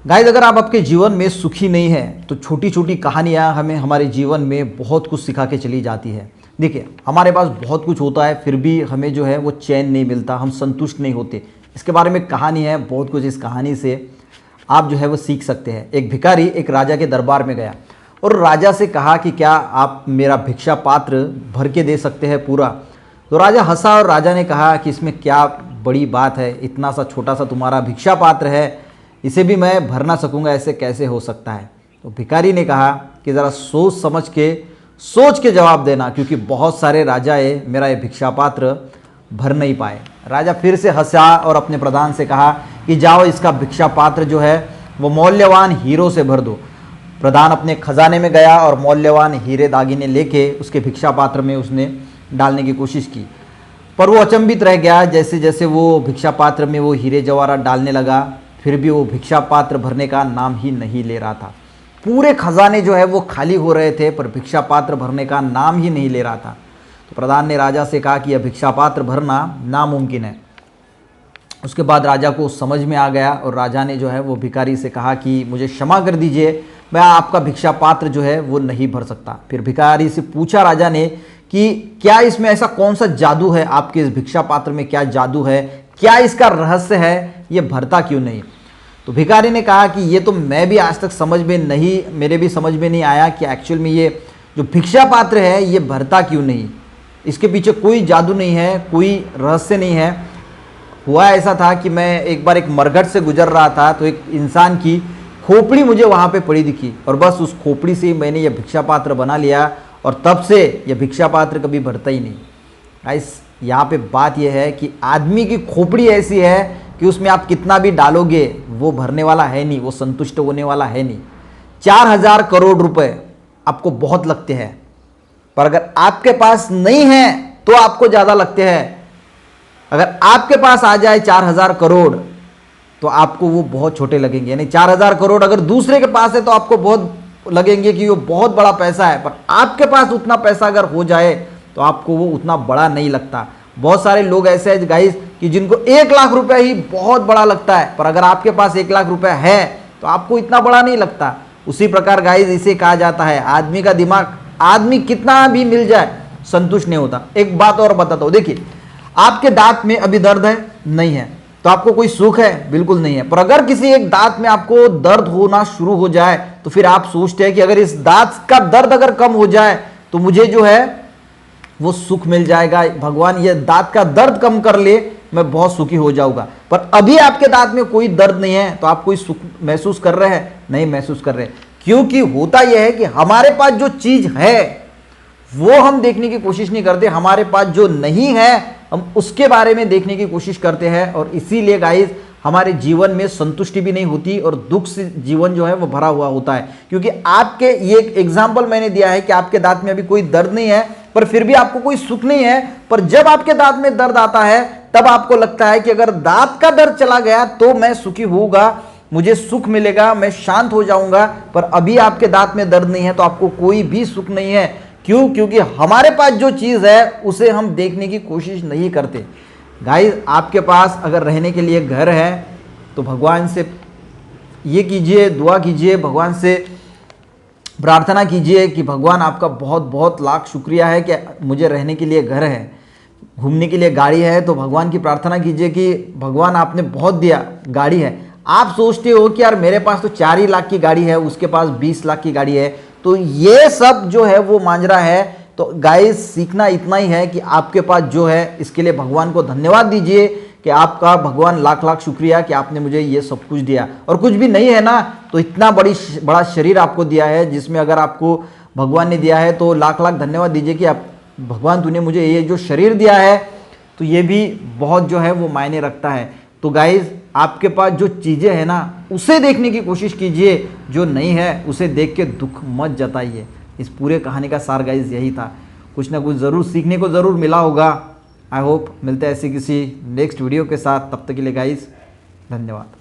Guys, अगर आप आपके जीवन में सुखी नहीं हैं तो छोटी छोटी कहानियां हमें हमारे जीवन में बहुत कुछ सिखा के चली जाती है। देखिए, हमारे पास बहुत कुछ होता है फिर भी हमें जो है वो चैन नहीं मिलता, हम संतुष्ट नहीं होते। इसके बारे में कहानी है, बहुत कुछ इस कहानी से आप जो है वो सीख सकते हैं। एक भिखारी एक राजा के दरबार में गया और राजा से कहा कि क्या आप मेरा भिक्षा पात्र भर के दे सकते हैं पूरा। तो राजा हंसा और राजा ने कहा कि इसमें क्या बड़ी बात है, इतना सा छोटा सा तुम्हारा भिक्षा पात्र है, इसे भी मैं भर ना सकूंगा, ऐसे कैसे हो सकता है। तो भिखारी ने कहा कि ज़रा सोच के जवाब देना, क्योंकि बहुत सारे राजाए मेरा ये भिक्षा पात्र भर नहीं पाए। राजा फिर से हंसा और अपने प्रधान से कहा कि जाओ इसका भिक्षा पात्र जो है वो मौल्यवान हीरों से भर दो। प्रधान अपने खजाने में गया और मौल्यवान हीरे दागिने लेके उसके भिक्षा पात्र में उसने डालने की कोशिश की, पर वो अचंभित रह गया। जैसे जैसे वो भिक्षा पात्र में वो हीरे जवाहरात डालने लगा, फिर भी वो भिक्षा पात्र भरने का नाम ही नहीं ले रहा था। पूरे खजाने जो है वो खाली हो रहे थे पर भिक्षा पात्र भरने का नाम ही नहीं ले रहा था। तो प्रधान ने राजा से कहा कि यह भिक्षा पात्र भरना नामुमकिन है। उसके बाद राजा को समझ में आ गया और राजा ने जो है वो भिखारी से कहा कि मुझे क्षमा कर दीजिए, मैं आपका भिक्षा पात्र जो है वो नहीं भर सकता। फिर भिखारी से पूछा राजा ने कि क्या इसमें ऐसा कौन सा जादू है, आपके इस भिक्षा पात्र में क्या जादू है, क्या इसका रहस्य है, ये भरता क्यों नहीं। तो भिखारी ने कहा कि ये तो मैं भी आज तक मेरे भी समझ में नहीं आया कि एक्चुअल में ये जो भिक्षा पात्र है ये भरता क्यों नहीं। इसके पीछे कोई जादू नहीं है, कोई रहस्य नहीं है। हुआ ऐसा था कि मैं एक बार एक मरघट से गुजर रहा था तो एक इंसान की खोपड़ी मुझे वहाँ पे पड़ी दिखी और बस उस खोपड़ी से मैंने ये भिक्षा पात्र बना लिया और तब से ये भिक्षा पात्र कभी भरता ही नहीं। गाइस, यहाँ पे बात यह है कि आदमी की खोपड़ी ऐसी है कि उसमें आप कितना भी डालोगे वो भरने वाला है नहीं, वो संतुष्ट होने वाला है नहीं। 4000 करोड़ रुपए आपको बहुत लगते हैं, पर अगर आपके पास नहीं है तो आपको ज़्यादा लगते हैं। अगर आपके पास आ जाए 4000 करोड़ तो आपको वो बहुत छोटे लगेंगे। यानी 4000 करोड़ अगर दूसरे के पास है तो आपको बहुत लगेंगे कि वो बहुत बड़ा पैसा है, पर आपके पास उतना पैसा अगर हो जाए तो आपको वो उतना बड़ा नहीं लगता। बहुत सारे लोग ऐसे हैं गाइस कि जिनको 1 लाख रुपए ही बहुत बड़ा लगता है, पर अगर आपके पास 1 लाख रुपए है तो आपको इतना बड़ा नहीं लगता। उसी प्रकार गाइस इसे कहा जाता है आदमी का दिमाग, आदमी कितना भी मिल जाए संतुष्ट नहीं होता। एक बात और बताता हूं, देखिए आपके दांत में अभी दर्द है नहीं है तो आपको कोई सुख है, बिल्कुल नहीं है। पर अगर किसी एक दांत में आपको दर्द होना शुरू हो जाए तो फिर आप सोचते हैं कि अगर इस दांत का दर्द अगर कम हो जाए तो मुझे जो है वो सुख मिल जाएगा, भगवान ये दांत का दर्द कम कर ले, मैं बहुत सुखी हो जाऊंगा। पर अभी आपके दांत में कोई दर्द नहीं है तो आप कोई सुख महसूस कर रहे हैं? नहीं महसूस कर रहे, क्योंकि होता यह है कि हमारे पास जो चीज है वो हम देखने की कोशिश नहीं करते, हमारे पास जो नहीं है हम उसके बारे में देखने की कोशिश करते हैं। और इसीलिए गाइस हमारे जीवन में संतुष्टि भी नहीं होती और दुख से जीवन जो है वो भरा हुआ होता है। क्योंकि आपके ये एक एग्जाम्पल मैंने दिया है कि आपके दांत में अभी कोई दर्द नहीं है पर फिर भी आपको कोई सुख नहीं है। पर जब आपके दांत में दर्द आता है तब आपको लगता है कि अगर दांत का दर्द चला गया तो मैं सुखी होऊंगा, मुझे सुख मिलेगा, मैं शांत हो जाऊंगा। पर अभी आपके दांत में दर्द नहीं है तो आपको कोई भी सुख नहीं है। क्यों? क्योंकि हमारे पास जो चीज है उसे हम देखने की कोशिश नहीं करते। गाइस, आपके पास अगर रहने के लिए घर है तो भगवान से ये कीजिए, दुआ कीजिए, भगवान से प्रार्थना कीजिए कि भगवान आपका बहुत बहुत लाख शुक्रिया है कि मुझे रहने के लिए घर है। घूमने के लिए गाड़ी है तो भगवान की प्रार्थना कीजिए कि भगवान आपने बहुत दिया, गाड़ी है। आप सोचते हो कि यार मेरे पास तो 4 ही लाख की गाड़ी है, उसके पास 20 लाख की गाड़ी है, तो ये सब जो है वो मांजरा है। तो गाइस, सीखना इतना ही है कि आपके पास जो है इसके लिए भगवान को धन्यवाद दीजिए कि आपका भगवान लाख लाख शुक्रिया कि आपने मुझे ये सब कुछ दिया। और कुछ भी नहीं है ना तो इतना बड़ा शरीर आपको दिया है जिसमें अगर आपको भगवान ने दिया है तो लाख लाख धन्यवाद दीजिए कि आप भगवान तूने मुझे ये जो शरीर दिया है, तो ये भी बहुत जो है वो मायने रखता है। तो गाइज, आपके पास जो चीज़ें हैं ना उसे देखने की कोशिश कीजिए, जो नहीं है उसे देख के दुख मत जताइए। इस पूरे कहानी का सार गाइज यही था। कुछ ना कुछ ज़रूर सीखने को ज़रूर मिला होगा। आई होप मिलते हैं ऐसी किसी नेक्स्ट वीडियो के साथ। तब तक के लिए गाइज धन्यवाद।